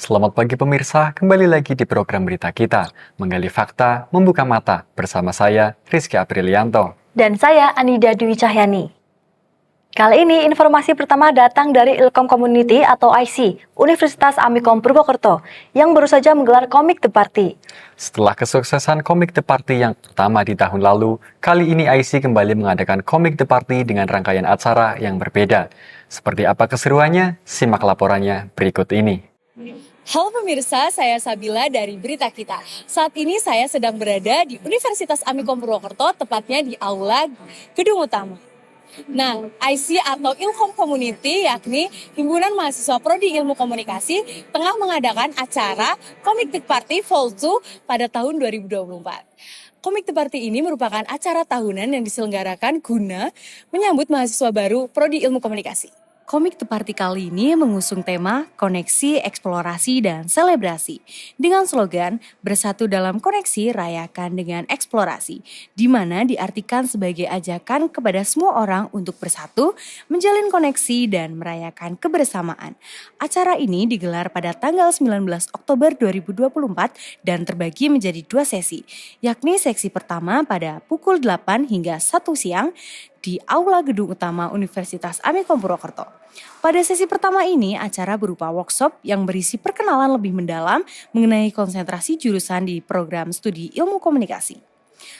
Selamat pagi pemirsa, kembali lagi di program berita kita, menggali fakta, membuka mata, bersama saya, Rizky Aprilianto. Dan saya, Anida Dwi Cahyani. Kali ini informasi pertama datang dari Ilkom Community atau IC, Universitas Amikom Purwokerto, yang baru saja menggelar Comic The Party. Setelah kesuksesan Comic The Party yang pertama di tahun lalu, kali ini IC kembali mengadakan Comic The Party dengan rangkaian acara yang berbeda. Seperti apa keseruannya? Simak laporannya berikut ini. Halo pemirsa, saya Sabila dari Berita Kita. Saat ini saya sedang berada di Universitas Amikom Purwokerto, tepatnya di Aula Gedung Utama. Nah, IC atau Ilkom Community, yakni Himpunan Mahasiswa Prodi Ilmu Komunikasi, tengah mengadakan acara Comic The Party Fall 2 pada tahun 2024. Comic The Party ini merupakan acara tahunan yang diselenggarakan guna menyambut mahasiswa baru Prodi Ilmu Komunikasi. Comic The Party kali ini mengusung tema koneksi, eksplorasi, dan selebrasi dengan slogan bersatu dalam koneksi, rayakan dengan eksplorasi, di mana diartikan sebagai ajakan kepada semua orang untuk bersatu, menjalin koneksi, dan merayakan kebersamaan. Acara ini digelar pada tanggal 19 Oktober 2024 dan terbagi menjadi 2 sesi, yakni seksi pertama pada pukul 8 hingga 1 siang, di Aula Gedung Utama Universitas Amikom Purwokerto. Pada sesi pertama ini, acara berupa workshop yang berisi perkenalan lebih mendalam mengenai konsentrasi jurusan di program studi ilmu komunikasi.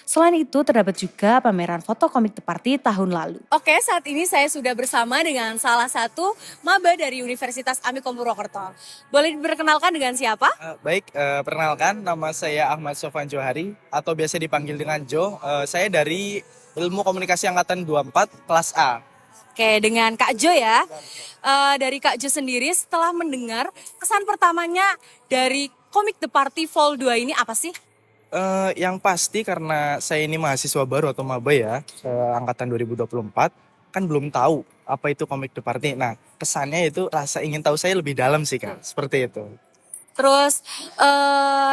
Selain itu, terdapat juga pameran foto Comic The Party tahun lalu. Oke, saat ini saya sudah bersama dengan salah satu maba dari Universitas Amikom Purwokerto. Boleh diperkenalkan dengan siapa? Perkenalkan, nama saya Ahmad Sofan Johari atau biasa dipanggil dengan Jo. Saya dari Ilmu Komunikasi Angkatan 24 kelas A. Oke, dengan Kak Jo ya. Dari Kak Jo sendiri, setelah mendengar kesan pertamanya dari Comic The Party Fall 2 ini apa sih? Yang pasti karena saya ini mahasiswa baru atau maba ya, angkatan 2024, kan belum tahu apa itu Comic The Party. Nah, kesannya itu rasa ingin tahu saya lebih dalam sih Kak, seperti itu. Terus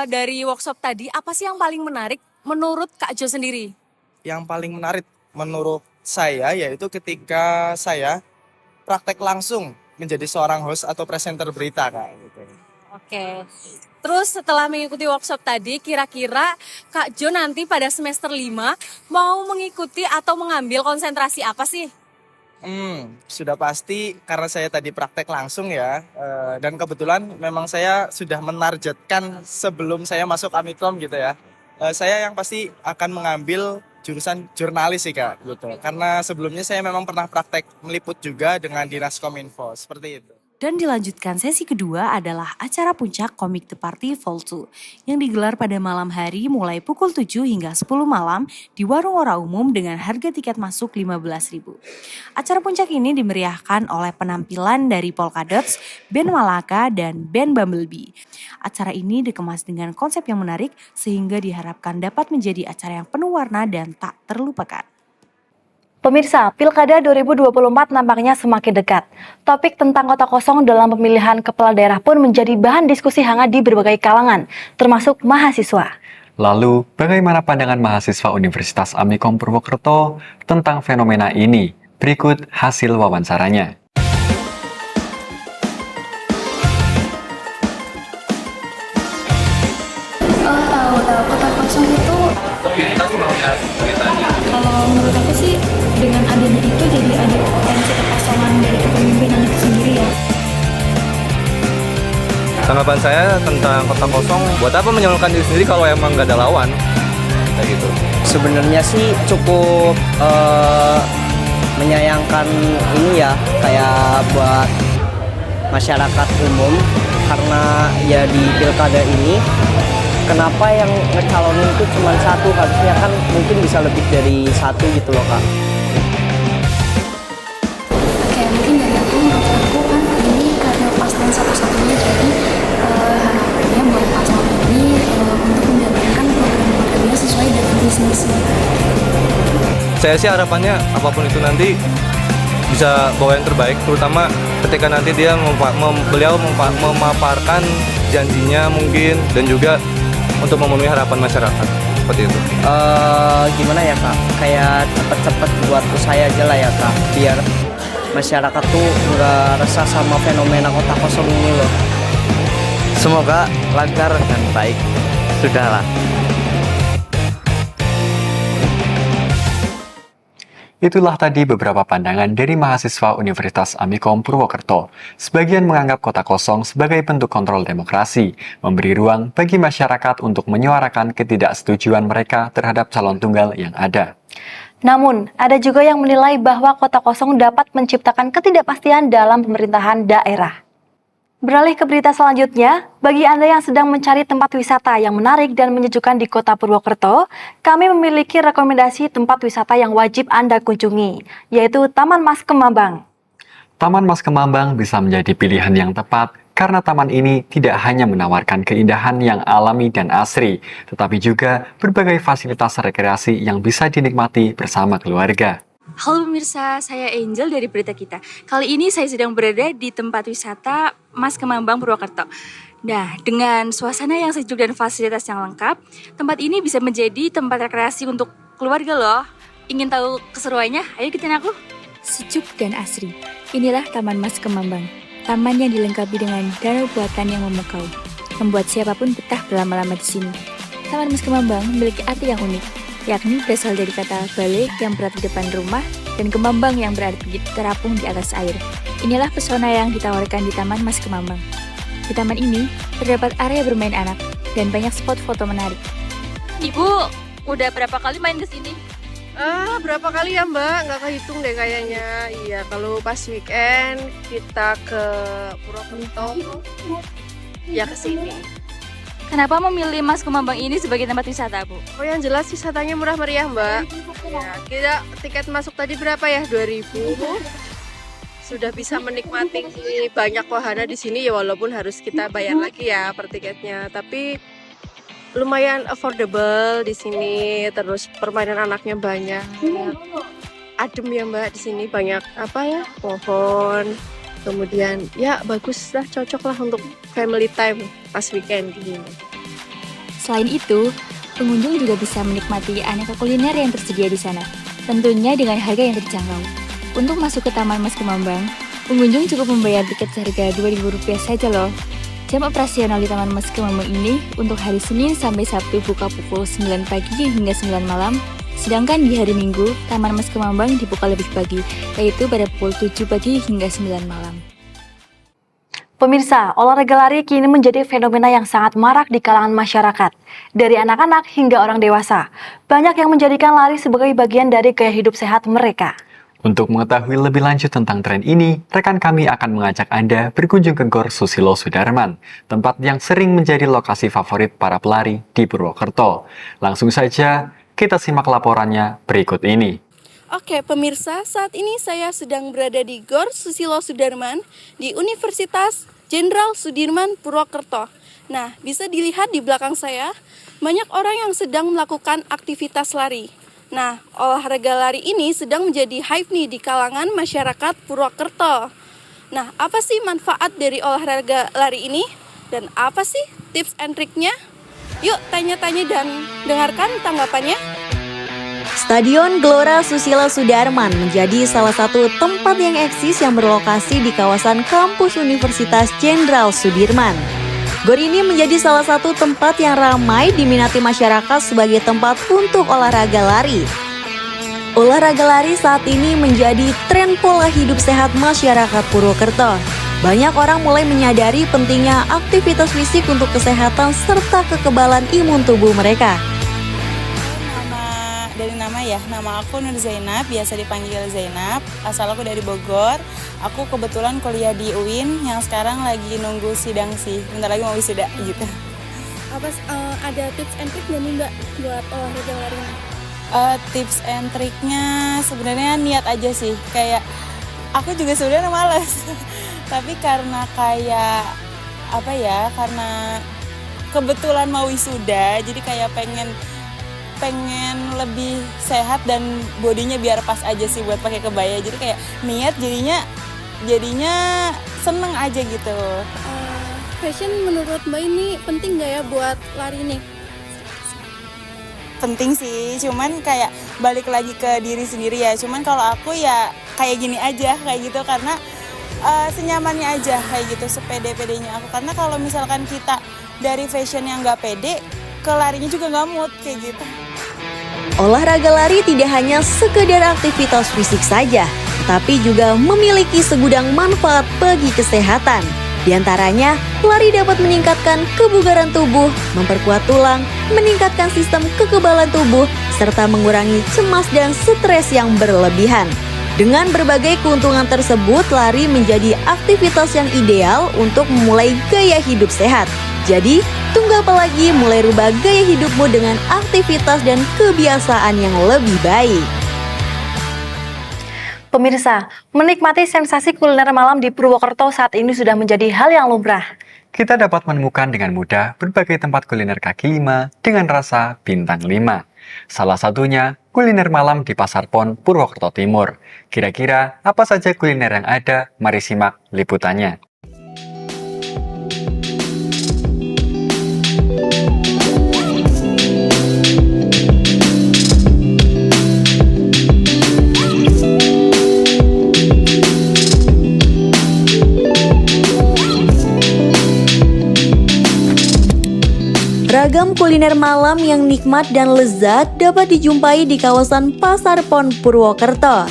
dari workshop tadi, apa sih yang paling menarik menurut Kak Jo sendiri? Yang paling menarik menurut saya yaitu ketika saya praktek langsung menjadi seorang host atau presenter berita Kak. Gitu. Oke. Terus setelah mengikuti workshop tadi, kira-kira Kak Jo nanti pada semester 5 mau mengikuti atau mengambil konsentrasi apa sih? Sudah pasti karena saya tadi praktek langsung ya, dan kebetulan memang saya sudah menargetkan sebelum saya masuk Amikom gitu ya. Saya yang pasti akan mengambil jurusan jurnalis sih Kak, gitu. Karena sebelumnya saya memang pernah praktek meliput juga dengan Dinas Kominfo, seperti itu. Dan dilanjutkan sesi kedua adalah acara puncak Comic The Party Fall 2 yang digelar pada malam hari mulai pukul 7 hingga 10 malam di warung ora umum dengan harga tiket masuk Rp15.000. Acara puncak ini dimeriahkan oleh penampilan dari Polka Dots, band Malaka, dan band Bumblebee. Acara ini dikemas dengan konsep yang menarik sehingga diharapkan dapat menjadi acara yang penuh warna dan tak terlupakan. Pemirsa, Pilkada 2024 nampaknya semakin dekat. Topik tentang kota kosong dalam pemilihan kepala daerah pun menjadi bahan diskusi hangat di berbagai kalangan, termasuk mahasiswa. Lalu, bagaimana pandangan mahasiswa Universitas Amikom Purwokerto tentang fenomena ini? Berikut hasil wawancaranya. Tahu kota kosong itu kalau menurut aku sih dengan adanya itu jadi ada potensi kekosongan dari kepemimpinan itu sendiri ya. Tanggapan saya tentang kota kosong, buat apa menyalurkan diri sendiri kalau emang nggak ada lawan, kayak gitu. Sebenarnya sih cukup menyayangkan ini ya, kayak buat masyarakat umum, karena ya di pilkada ini kenapa yang ngecalonin itu cuma satu, harusnya kan mungkin bisa lebih dari satu gitu loh Kak. Oke, mungkin dari aku, menurut aku kan ini karena paslon satu-satunya, jadi harapannya buat paslon ini untuk menjalankan program-programnya sesuai dengan visi misinya. Saya sih harapannya apapun itu nanti bisa bawa yang terbaik, terutama ketika nanti dia beliau memaparkan janjinya mungkin dan juga untuk memenuhi harapan masyarakat, seperti itu. Gimana ya Kak, kayak cepet-cepet buat usai aja lah ya Kak, biar masyarakat tuh nggak resah sama fenomena kota kosong ini loh. Semoga lancar dan baik. Sudahlah. Itulah tadi beberapa pandangan dari mahasiswa Universitas Amikom Purwokerto. Sebagian menganggap kota kosong sebagai bentuk kontrol demokrasi, memberi ruang bagi masyarakat untuk menyuarakan ketidaksetujuan mereka terhadap calon tunggal yang ada. Namun, ada juga yang menilai bahwa kota kosong dapat menciptakan ketidakpastian dalam pemerintahan daerah. Beralih ke berita selanjutnya, bagi Anda yang sedang mencari tempat wisata yang menarik dan menyejukkan di kota Purwokerto, kami memiliki rekomendasi tempat wisata yang wajib Anda kunjungi, yaitu Taman Mas Kemambang. Taman Mas Kemambang bisa menjadi pilihan yang tepat karena taman ini tidak hanya menawarkan keindahan yang alami dan asri, tetapi juga berbagai fasilitas rekreasi yang bisa dinikmati bersama keluarga. Halo pemirsa, saya Angel dari Berita Kita. Kali ini saya sedang berada di tempat wisata Mas Kemambang Purwokerto. Nah, dengan suasana yang sejuk dan fasilitas yang lengkap, tempat ini bisa menjadi tempat rekreasi untuk keluarga loh. Ingin tahu keseruannya? Ayo ikutin aku. Sejuk dan asri. Inilah Taman Mas Kemambang. Taman yang dilengkapi dengan danau buatan yang memukau, membuat siapapun betah berlama-lama di sini. Taman Mas Kemambang memiliki arti yang unik, yakni berasal dari kata bale yang berarti depan rumah dan kemambang yang berarti terapung di atas air. Inilah pesona yang ditawarkan di Taman Mas Kemambang. Di taman ini terdapat area bermain anak dan banyak spot foto menarik. Ibu, udah berapa kali main ke sini? Berapa kali ya Mbak? Nggak kehitung deh kayaknya. Iya, kalau pas weekend kita ke Purwokerto, ya ke sini. Kenapa memilih Mas Kemambang ini sebagai tempat wisata, Bu? Oh, yang jelas wisatanya murah meriah Mbak. Ya, kita tiket masuk tadi berapa ya? 2.000. Sudah bisa menikmati banyak wahana di sini ya, walaupun harus kita bayar lagi ya per tiketnya. Tapi lumayan affordable di sini. Terus permainan anaknya banyak. Adem ya Mbak di sini, banyak pohon. Kemudian ya bagus lah, cocok lah untuk family time pas weekend gini. Selain itu, pengunjung juga bisa menikmati aneka kuliner yang tersedia di sana, tentunya dengan harga yang terjangkau. Untuk masuk ke Taman Mas Kemambang, pengunjung cukup membayar tiket seharga Rp2.000 saja loh. Jam operasional di Taman Mas Kemambang ini untuk hari Senin sampai Sabtu buka pukul 9 pagi hingga 9 malam, sedangkan di hari Minggu, Taman Mas Kemambang dibuka lebih pagi, yaitu pada pukul 7 pagi hingga 9 malam. Pemirsa, olahraga lari kini menjadi fenomena yang sangat marak di kalangan masyarakat. Dari anak-anak hingga orang dewasa, banyak yang menjadikan lari sebagai bagian dari gaya hidup sehat mereka. Untuk mengetahui lebih lanjut tentang tren ini, rekan kami akan mengajak Anda berkunjung ke Gor Susilo Sudarman, tempat yang sering menjadi lokasi favorit para pelari di Purwokerto. Langsung saja, kita simak laporannya berikut ini. Oke pemirsa, saat ini saya sedang berada di Gor Susilo Sudarman di Universitas Jenderal Sudirman Purwokerto. Nah, bisa dilihat di belakang saya, banyak orang yang sedang melakukan aktivitas lari. Nah, olahraga lari ini sedang menjadi hype nih di kalangan masyarakat Purwokerto. Nah, apa sih manfaat dari olahraga lari ini? Dan apa sih tips and triknya? Yuk tanya-tanya dan dengarkan tanggapannya. Stadion Gelora Susilo Sudarman menjadi salah satu tempat yang eksis yang berlokasi di kawasan kampus Universitas Jenderal Sudirman. Gor ini menjadi salah satu tempat yang ramai diminati masyarakat sebagai tempat untuk olahraga lari. Olahraga lari saat ini menjadi tren pola hidup sehat masyarakat Purwokerto. Banyak orang mulai menyadari pentingnya aktivitas fisik untuk kesehatan serta kekebalan imun tubuh mereka. Nama aku Nur Zainab, biasa dipanggil Zainab. Asal aku dari Bogor. Aku kebetulan kuliah di UIN yang sekarang lagi nunggu sidang sih. Bentar lagi mau wisuda gitu. Ada tips and trik nggak nih Mbak buat olahraga lari? Tips and triknya sebenarnya niat aja sih. Kayak aku juga sebenarnya malas. Tapi karena karena kebetulan mau wisuda, jadi kayak pengen lebih sehat dan bodinya biar pas aja sih buat pakai kebaya. Jadi kayak niat jadinya seneng aja gitu. Fashion menurut Mbak ini penting nggak ya buat lari nih? Penting sih, cuman kayak balik lagi ke diri sendiri ya. Cuman kalau aku ya kayak gini aja kayak gitu karena senyamannya aja kayak gitu, sepede-pedenya aku. Karena kalau misalkan kita dari fashion yang nggak pede, ke larinya juga nggak mood kayak gitu. Olahraga lari tidak hanya sekedar aktivitas fisik saja, tapi juga memiliki segudang manfaat bagi kesehatan. Di antaranya, lari dapat meningkatkan kebugaran tubuh, memperkuat tulang, meningkatkan sistem kekebalan tubuh, serta mengurangi cemas dan stres yang berlebihan. Dengan berbagai keuntungan tersebut, lari menjadi aktivitas yang ideal untuk memulai gaya hidup sehat. Jadi, tunggu apa lagi, mulai rubah gaya hidupmu dengan aktivitas dan kebiasaan yang lebih baik. Pemirsa, menikmati sensasi kuliner malam di Purwokerto saat ini sudah menjadi hal yang lumrah. Kita dapat menemukan dengan mudah berbagai tempat kuliner kaki lima dengan rasa bintang 5. Salah satunya kuliner malam di Pasar Pon, Purwokerto Timur. Kira-kira apa saja kuliner yang ada? Mari simak liputannya. Ragam kuliner malam yang nikmat dan lezat dapat dijumpai di kawasan Pasar Pon Purwokerto.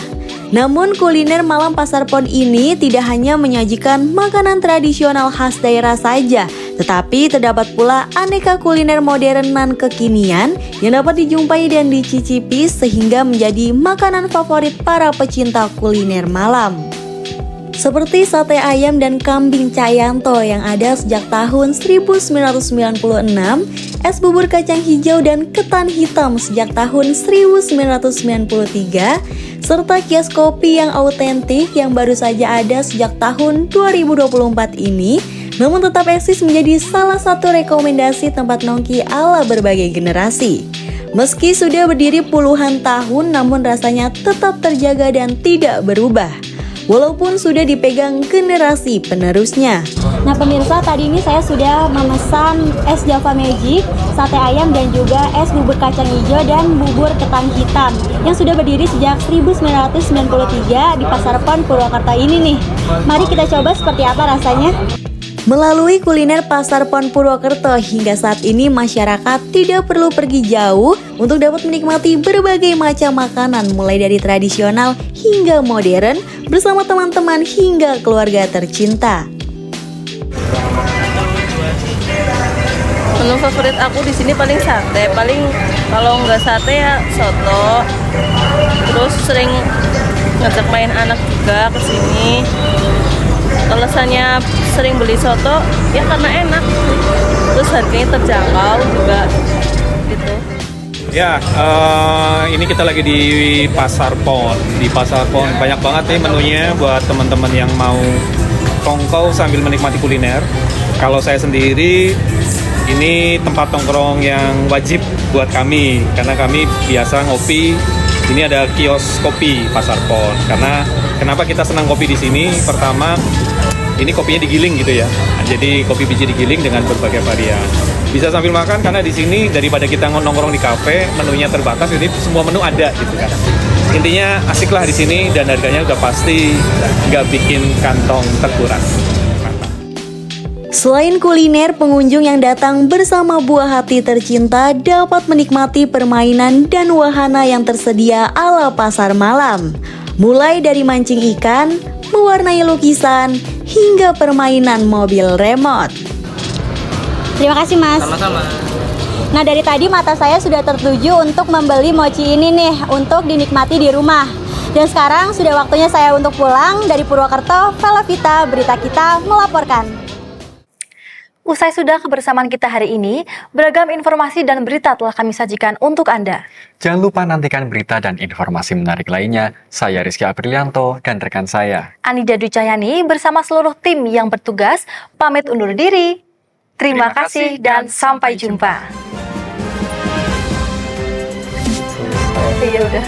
Namun kuliner malam Pasar Pon ini tidak hanya menyajikan makanan tradisional khas daerah saja, tetapi terdapat pula aneka kuliner modern dan kekinian yang dapat dijumpai dan dicicipi sehingga menjadi makanan favorit para pecinta kuliner malam. Seperti sate ayam dan kambing Cayanto yang ada sejak tahun 1996, es bubur kacang hijau dan ketan hitam sejak tahun 1993, serta kios kopi yang autentik yang baru saja ada sejak tahun 2024 ini, namun tetap eksis menjadi salah satu rekomendasi tempat nongki ala berbagai generasi. Meski sudah berdiri puluhan tahun, namun rasanya tetap terjaga dan tidak berubah, walaupun sudah dipegang generasi penerusnya. Nah pemirsa, tadi ini saya sudah memesan es Java Magic, sate ayam dan juga es bubur kacang hijau dan bubur ketan hitam yang sudah berdiri sejak 1993 di Pasar Pon Purwokerto ini nih. Mari kita coba seperti apa rasanya. Melalui kuliner Pasar Pon Purwokerto, hingga saat ini masyarakat tidak perlu pergi jauh untuk dapat menikmati berbagai macam makanan mulai dari tradisional hingga modern bersama teman-teman hingga keluarga tercinta. Menu favorit aku di sini paling sate, paling kalau nggak sate ya soto. Terus sering ngajak main anak juga ke sini. Alasannya sering beli soto ya karena enak, terus harganya terjangkau juga gitu. Ya, ini kita lagi di Pasar Pon. Di Pasar Pon banyak banget nih menunya buat teman-teman yang mau kongkow sambil menikmati kuliner. Kalau saya sendiri, ini tempat nongkrong yang wajib buat kami karena kami biasa ngopi. Ini ada kios kopi Pasar Pon. Karena kenapa kita senang kopi di sini? Pertama, ini kopinya digiling gitu ya. Jadi kopi biji digiling dengan berbagai varian. Bisa sambil makan karena di sini daripada kita nongkrong di kafe, menunya terbatas, jadi semua menu ada gitu kan. Intinya asik lah di sini dan harganya udah pasti nggak bikin kantong terkuras. Selain kuliner, pengunjung yang datang bersama buah hati tercinta dapat menikmati permainan dan wahana yang tersedia ala pasar malam. Mulai dari mancing ikan, mewarnai lukisan, hingga permainan mobil remote. Terima kasih Mas. Sama-sama. Nah dari tadi mata saya sudah tertuju untuk membeli mochi ini nih untuk dinikmati di rumah. Dan sekarang sudah waktunya saya untuk pulang. Dari Purwokerto, Vela Vita, Berita Kita melaporkan. Usai sudah kebersamaan kita hari ini, beragam informasi dan berita telah kami sajikan untuk Anda. Jangan lupa nantikan berita dan informasi menarik lainnya. Saya Rizky Aprilianto dan rekan saya Anida Dwi Cahyani bersama seluruh tim yang bertugas pamit undur diri. Terima kasih dan sampai jumpa. Ya udah.